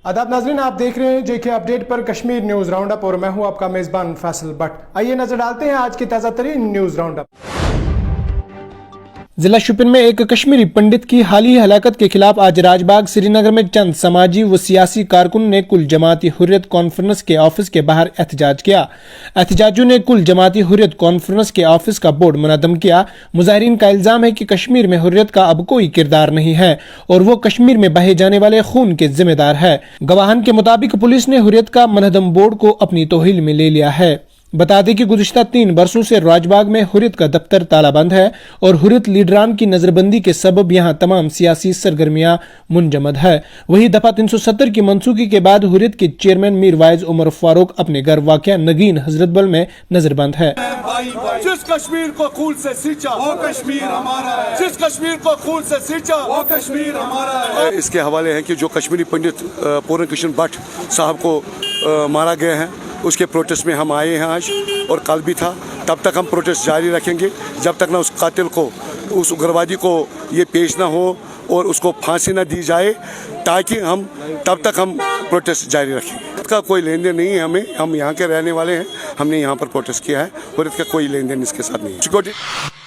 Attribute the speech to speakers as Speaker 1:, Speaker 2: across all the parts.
Speaker 1: आदाब नाजरीन, आप देख रहे हैं जेके अपडेट पर कश्मीर न्यूज राउंड अप और मैं हूं आपका मेजबान फैसल भट्ट। आइए नजर डालते हैं आज की ताज़ा तरीन न्यूज राउंड अप। जिला शोपियान में एक कश्मीरी पंडित की हाली हलाकत के खिलाफ आज राजबाग श्रीनगर में चंद समाजी व सियासी कारकुन ने कुल जमाती हुर्रियत कॉन्फ्रेंस के ऑफिस के बाहर एहतजाज किया। एहतजाजियों ने कुल जमाती हुर्रियत कॉन्फ्रेंस के ऑफिस का बोर्ड मुनद्दम किया। मुजाहिरीन का इल्जाम है कि कश्मीर में हुर्रियत का अब कोई किरदार नहीं है और वो कश्मीर में बहे जाने वाले खून के जिम्मेदार है। गवाहान के मुताबिक पुलिस ने हुर्रियत का मुनद्दम बोर्ड को अपनी तोहिल में ले लिया है। बता दें कि गुज़िश्ता 3 बरसों से राजबाग में हुर्रियत का दफ्तर तालाबंद है और हुर्रियत लीडरान की नजरबंदी के सबब यहां तमाम सियासी सरगर्मियां मुंजमद है। वहीं दफा 370 की मनसूखी के बाद हुर्रियत के चेयरमैन मीर वाइज उमर फारूक अपने घर वाक़या नगीन हजरतबल में नजरबंद है।
Speaker 2: जिस कश्मीर को खून से सींचा वो कश्मीर हमारा है, जिस कश्मीर को खून से सींचा वो कश्मीर हमारा है। इसके हवाले हैं कि जो कश्मीरी पंडित पूरन कृष्ण भट्ट साहब को मारा गया है, उसके प्रोटेस्ट में हम आए हैं आज और कल भी था। तब तक हम प्रोटेस्ट जारी रखेंगे जब तक ना उस कातिल को, उस उग्रवादी को ये पेश ना हो और उसको फांसी ना दी जाए, ताकि हम तब तक हम प्रोटेस्ट जारी रखेंगे। इसका कोई लेन देन नहीं है हमें, हम यहाँ के रहने वाले हैं, हमने यहाँ पर प्रोटेस्ट किया है और इसका कोई लेन देन इसके साथ नहीं है।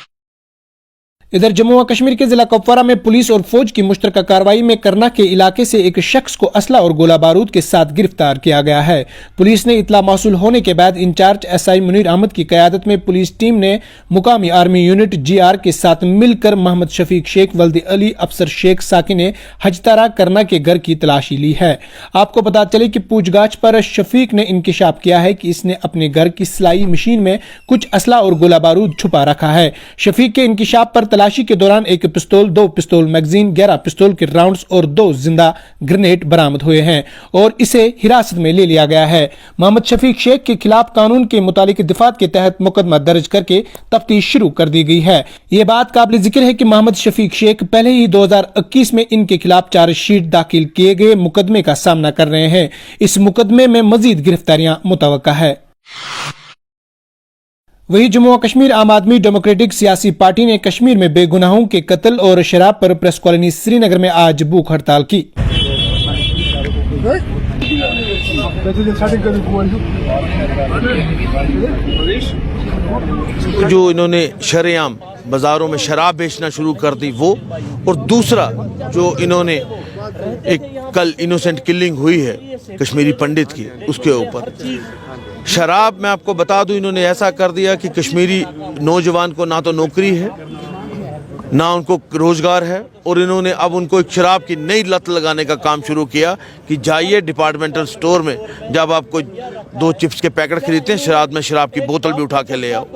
Speaker 1: इधर जम्मू व कश्मीर के जिला कुपवारा में पुलिस और फौज की मुश्तरका कार्रवाई में करना के इलाके से एक शख्स को असला और गोला बारूद के साथ गिरफ्तार किया गया है। पुलिस ने इतला मौसूल होने के बाद इंचार्ज SI मुनीर अहमद की क़यादत में पुलिस टीम ने मुकामी आर्मी यूनिट GR के साथ मिलकर मोहम्मद शफीक शेख, वल्द अली अफसर शेख साकिन हजतारा करना के घर की तलाशी ली है। आपको पता चले कि पूछगाछ पर शफीक ने इंकिशाफ किया है कि इसने अपने घर की सिलाई मशीन में कुछ असला और गोला बारूद छुपा रखा है। शफीक के इंकिशाफ पर तलाशी के दौरान एक पिस्तौल, 2 पिस्तौल मैगजीन, 11 पिस्तौल के राउंड्स और 2 जिंदा ग्रेनेड बरामद हुए हैं और इसे हिरासत में ले लिया गया है। मोहम्मद शफीक शेख के खिलाफ कानून के मुतालिक दिफात के तहत मुकदमा दर्ज करके तफ्तीश शुरू कर दी गई है। ये बात काबिल जिक्र है कि मोहम्मद शफीक शेख पहले ही 2021 में इनके खिलाफ चार्जशीट दाखिल किए गए मुकदमे का सामना कर रहे हैं। इस मुकदमे में मजीद गिरफ्तारियां मुतवक्का है। वही जम्मू व कश्मीर आम आदमी डेमोक्रेटिक सियासी पार्टी ने कश्मीर में बेगुनाहों के कत्ल और शराब पर प्रेस कॉलोनी श्रीनगर में आज भूख हड़ताल की।
Speaker 3: जो इन्होंने शरेआम बाजारों में शराब बेचना शुरू कर दी वो, और दूसरा जो इन्होंने एक कल इनोसेंट किलिंग हुई है कश्मीरी पंडित की, उसके ऊपर शराब, मैं आपको बता दूं, इन्होंने ऐसा कर दिया कि कश्मीरी नौजवान को ना तो नौकरी है ना उनको रोजगार है, और इन्होंने अब उनको एक शराब की नई लत लगाने का काम शुरू किया कि जाइए डिपार्टमेंटल स्टोर में, जब आप कोई 2 चिप्स के पैकेट खरीदते हैं, शराब में शराब की बोतल भी उठा के ले आओ।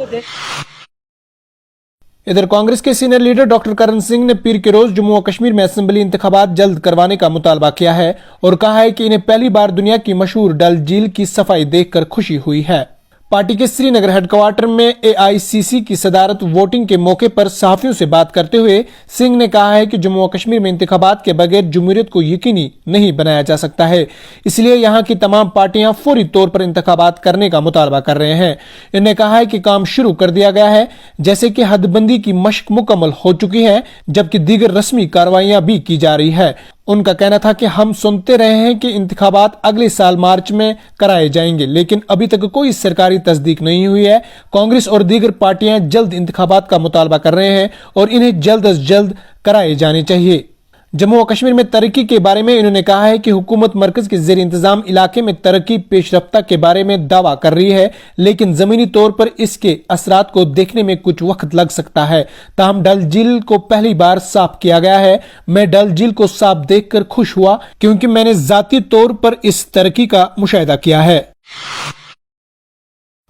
Speaker 1: इधर कांग्रेस के senior leader doctor Karan Singh ने पीर के रोज जम्मू व कश्मीर में असेंबली इंतखाबात जल्द करवाने का मुतालबा किया है और कहा है कि इन्हें पहली बार दुनिया की मशहूर डल झील की सफाई देखकर खुशी हुई है। पार्टी के श्रीनगर हेडक्वार्टर में AICC की सदारत वोटिंग के मौके पर सहाफियों से बात करते हुए सिंह ने कहा है कि जम्मू व कश्मीर में इंतखाबात के बगैर जमहूरियत को यकीनी नहीं बनाया जा सकता है, इसलिए यहाँ की तमाम पार्टियां फौरी तौर पर इंतखाबात करने का मुतालबा कर रहे हैं। इन्होंने कहा है कि काम शुरू कर दिया गया है, जैसे कि हदबंदी की मशक मुकम्मल हो चुकी है, जबकि दीगर रस्मी कार्रवाइयां भी की जा रही है। उनका कहना था कि हम सुनते रहे हैं कि इंतखाबात अगले साल मार्च में कराए जाएंगे, लेकिन अभी तक कोई सरकारी तस्दीक नहीं हुई है। कांग्रेस और दीगर पार्टियां जल्द इंतखाबात का मुतालबा कर रहे हैं और इन्हें जल्द अज जल्द कराए जाने चाहिए। जम्मू व कश्मीर में तरक्की के बारे में इन्होंने कहा है कि हुकूमत मरकज के ज़ेर इंतजाम इलाके में तरक्की पेशरफ्ता के बारे में दावा कर रही है, लेकिन जमीनी तौर पर इसके असरात को देखने में कुछ वक्त लग सकता है। ताहम डल झील को पहली बार साफ किया गया है। मैं डल झील को साफ देखकर खुश हुआ क्योंकि मैंने जाती तौर पर इस तरक्की का मुशाहिदा किया है।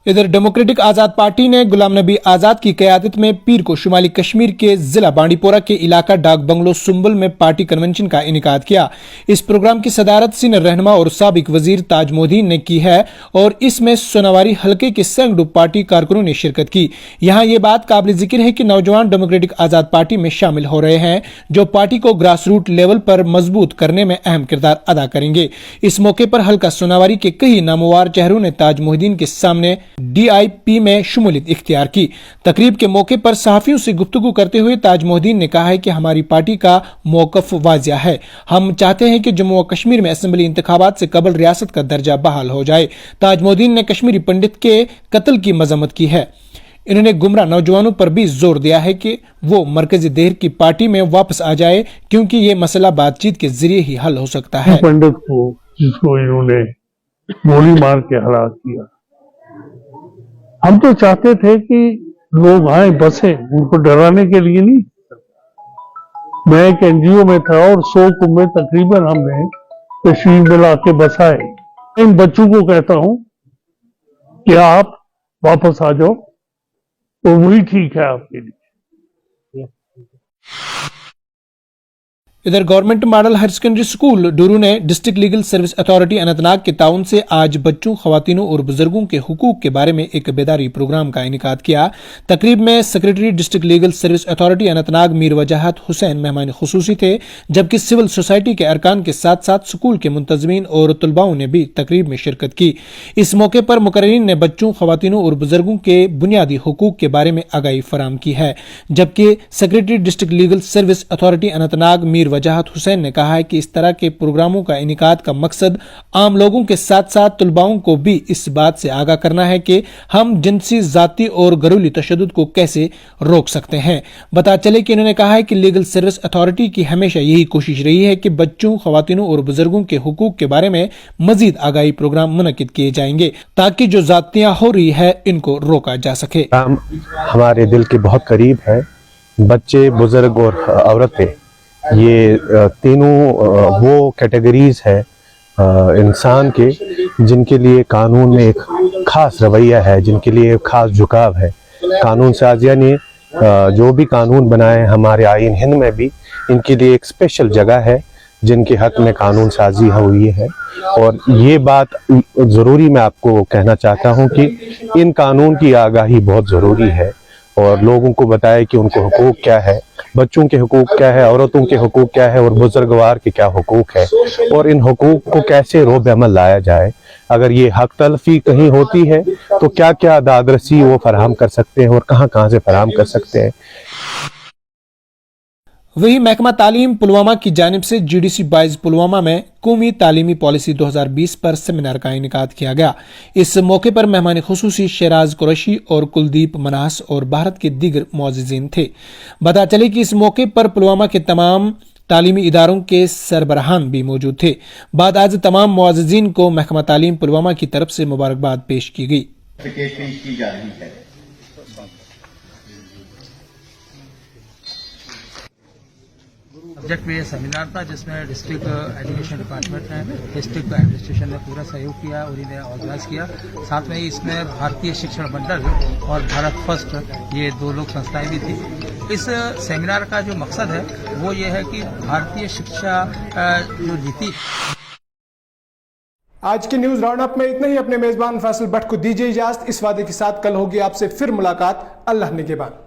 Speaker 1: इधर डेमोक्रेटिक आजाद पार्टी ने गुलाम नबी आजाद की क़यादत में पीर को शुमाली कश्मीर के जिला बांडीपोरा के इलाका डाक बंगलो सुंबल में पार्टी कन्वेंशन का इनेकाद किया। इस प्रोग्राम की सदारत सीनियर रहनुमा और साबिक वजीर ताज मोहद्दीन ने की है और इसमें सोनावारी हल्के के सैकड़ों पार्टी कारकुनों ने शिरकत की। यहाँ ये बात काबिल जिक्र है कि नौजवान डेमोक्रेटिक आजाद पार्टी में शामिल हो रहे हैं, जो पार्टी को ग्रास रूट लेवल पर मजबूत करने में अहम किरदार अदा करेंगे। इस मौके पर हल्का सोनावारी के कई नामवर चेहरों ने ताज मोहद्दीन के सामने DIP में शमूलियत इख्तियार की। तकरीब के मौके पर सहाफियों से गुफ्तगू करते हुए ताज मोहद्दीन ने कहा है कि हमारी पार्टी का मौक़िफ़ वाज़िह है। हम चाहते हैं कि जम्मू व कश्मीर में असेंबली इंतखाबात से कबल रियासत का दर्जा बहाल हो जाए। ताज मोहद्दीन ने कश्मीरी पंडित के कत्ल की मजम्मत की है। इन्होंने गुमराह नौजवानों पर भी जोर दिया है कि वो मरकजी देर की पार्टी में वापस आ जाए, क्योंकि ये मसला बातचीत के जरिए ही हल हो सकता है।
Speaker 4: पंडित को जिसको इन्होंने गोली मार के हलाक किया, हम तो चाहते थे कि लोग आए बसे, उनको डराने के लिए नहीं। मैं एक NGO में था और 100 कुएं तकरीबन हमने कश्मीर में लाके बसाए। इन बच्चों को कहता हूं कि आप वापस आ जाओ, तो वही ठीक है आपके लिए।
Speaker 1: इधर government model higher secondary school Dooru ने district legal service authority Anantnag के ताउन से आज बच्चों, खवातीनों और बुजुर्गों के हुकूक के बारे में एक बेदारी प्रोग्राम का इनेकाद किया। तकरीब में secretary district legal service authority Anantnag Mir वजाहत हुसैन मेहमान खुसूसी थे, जबकि सिविल सोसाइटी के अरकान के साथ साथ स्कूल के मुंतजमीन और तलबाओं ने भी तकरीब में शिरकत की। इस मौके पर मुकर्रीन ने बच्चों, खवातीनों और बुजुर्गों के बुनियादी हुकूक के बारे में आगाही फराम की है, जबकि secretary district legal service authority Anantnag Mir वजाहत हुसैन ने कहा है कि इस तरह के प्रोग्रामों का इनेकाद का मकसद आम लोगों के साथ साथ तलबाओं को भी इस बात से आगाह करना है कि हम जिनसी, जाती और घरेलू तशद्दुद को कैसे रोक सकते हैं। बता चले कि इन्होंने कहा है कि लीगल सर्विस अथॉरिटी की हमेशा यही कोशिश रही है कि बच्चों, खवातीनों और बुजुर्गों के हुकूक के बारे में मजीद आगाही प्रोग्राम मुनक्किद किए जाएंगे, ताकि जो जातियां हो रही है इनको रोका जा सके।
Speaker 5: हमारे दिल के बहुत करीब है। बच्चे, बुजुर्ग और औरतें, ये तीनों वो कैटेगरीज है इंसान के जिनके लिए कानून में एक खास रवैया है, जिनके लिए एक खास झुकाव है। कानून साजिया ने जो भी कानून बनाए हमारे आईन हिंद में भी इनके लिए एक स्पेशल जगह है जिनके हक में कानून साजी हुई है। और ये बात ज़रूरी मैं आपको कहना चाहता हूँ कि इन कानून की आगाही बहुत ज़रूरी है और लोगों को बताए कि उनको हुकूक क्या है, बच्चों के हुकूक क्या है, औरतों के हुकूक क्या है और बुजुर्गवार के क्या हुकूक है, और इन हुकूक को कैसे रोब अमल लाया जाए। अगर ये हक तलफी कहीं होती है तो क्या क्या दादरसी वो फराहम कर सकते हैं और कहाँ कहाँ से फराहम कर सकते हैं।
Speaker 1: वही महकमा तालीम पुलवामा की जानिब से GDC 22 पुलवामा में कौमी तालीमी पॉलिसी 2020 पर सेमिनार का इनेकाद किया गया। इस मौके पर मेहमान खुसूसी शेराज कुरैशी और कुलदीप मनास और भारत के दीगर मुअज़्ज़िज़ीन थे। बता चले कि इस मौके पर पुलवामा के तमाम तालीमी इदारों के सरबराहान भी मौजूद थे। बाद आज तमाम मुअज़्ज़िज़ीन को महकमा तालीम पुलवामा की तरफ से मुबारकबाद पेश की गई।
Speaker 6: सब्जेक्ट में ये सेमिनार था जिसमें डिस्ट्रिक्ट एजुकेशन डिपार्टमेंट ने, डिस्ट्रिक्ट एडमिनिस्ट्रेशन ने पूरा सहयोग किया और इन्हें ऑर्गेनाइज किया। साथ में ही इसमें भारतीय शिक्षण मंडल और भारत फर्स्ट ये 2 लोक संस्थाएं भी थी। इस सेमिनार का जो मकसद है वो ये है कि भारतीय शिक्षा जो नीति।
Speaker 1: आज के न्यूज राउंड अप में इतना ही। अपने मेजबान फैसल भट्ट को दीजिए इजाजत, इस वादे के साथ कल होगी आपसे फिर मुलाकात। अल्लाह निगहबान।